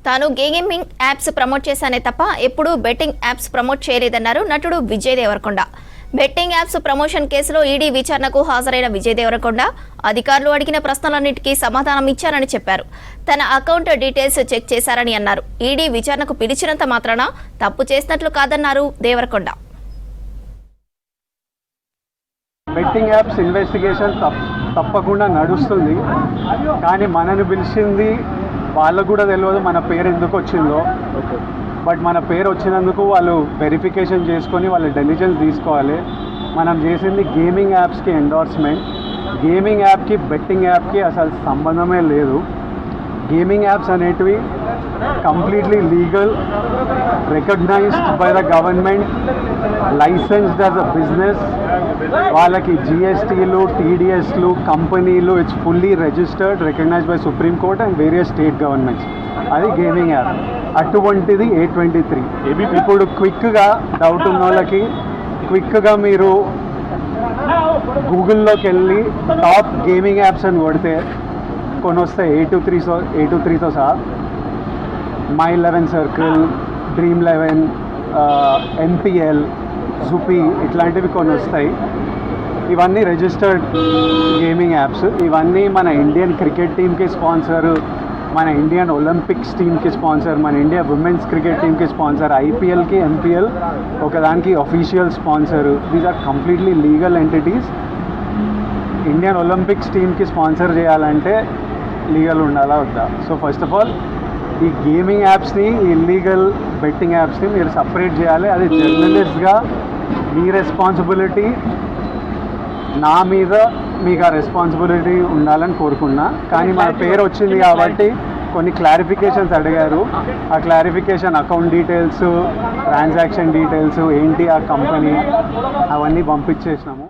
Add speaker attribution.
Speaker 1: తాను gaming apps promote చేశానే తప్ప ఎప్పుడూ బెట్టింగ్ యాప్స్ ప్రమోట్ చేయలేదన్నారు నటుడు Vijay Deverakonda. Betting apps promotion కేసులో ఈడీ విచారణకు హాజరైన విజయ్ దేవరకొండ అధికారులు అడిగిన ప్రశ్నలన్నిటికీ సమాధానం ఇచ్చారని చెప్పారు. తన అకౌంట్ డీటెయిల్స్ చెక్ చేశారని అన్నారు. ఈడీ విచారణకు పిలిచినంత మాత్రాన తప్పు చేసినట్లు కాదన్నారు దేవరకొండ.
Speaker 2: బెట్టింగ్ యాప్స్ ఇన్వెస్టిగేషన్ తప్పకుండా నడుస్తుంది. కానీ మనని పిలిచింది వాళ్ళకు కూడా తెలియదు మన పేరు ఎందుకు వచ్చిందో. బట్ మన పేరు వచ్చినందుకు వాళ్ళు వెరిఫికేషన్ చేసుకొని వాళ్ళ డెలిజెన్స్ తీసుకోవాలి. మనం చేసింది గేమింగ్ యాప్స్కి ఎండోర్స్మెంట్. గేమింగ్ యాప్కి బెట్టింగ్ యాప్కి అసలు సంబంధమే లేదు. గేమింగ్ యాప్స్ అనేటివి completely legal, recognized by the government, licensed as a business. వాళ్ళకి జిఎస్టీలు, టీడీఎస్లు, కంపెనీలు, it's fully registered, recognized by supreme court and various state governments. అది గేమింగ్ యాప్. అటువంటిది A23. ఇప్పుడు క్విక్గా డౌట్ ఉన్న వాళ్ళకి క్విక్గా మీరు గూగుల్లోకి వెళ్ళి టాప్ గేమింగ్ యాప్స్ అని కొడితే కొన్ని వస్తాయి. A23తో సహా My11 Circle, Dream11, NPL, జుపీ ఇట్లాంటివి కొన్ని వస్తాయి. ఇవన్నీ రిజిస్టర్డ్ గేమింగ్ యాప్స్. ఇవన్నీ మన ఇండియన్ క్రికెట్ టీమ్కి స్పాన్సర్, మన ఇండియన్ ఒలింపిక్స్ టీమ్కి స్పాన్సర్, మన ఇండియా ఉమెన్స్ క్రికెట్ టీమ్కి స్పాన్సర్, IPLకి MPL ఒకదానికి official sponsor. These are completely legal entities. Indian Olympics టీమ్కి స్పాన్సర్ చేయాలంటే లీగల్ ఉండాలా వద్దా? సో ఫస్ట్ ఆఫ్ ఆల్ ఈ గేమింగ్ యాప్స్ని, ఇల్లీగల్ బెట్టింగ్ యాప్స్ని మీరు సపరేట్ చేయాలి. అది జర్నలిస్ట్గా మీ రెస్పాన్సిబిలిటీ. నా మీద మీకు ఆ రెస్పాన్సిబిలిటీ ఉండాలని కోరుకున్నా. కానీ మన పేరు వచ్చింది కాబట్టి కొన్ని క్లారిఫికేషన్స్ అడిగారు. ఆ clarification account details, transaction details ఏంటి, ఆ కంపెనీ, అవన్నీ పంపించేసినాము.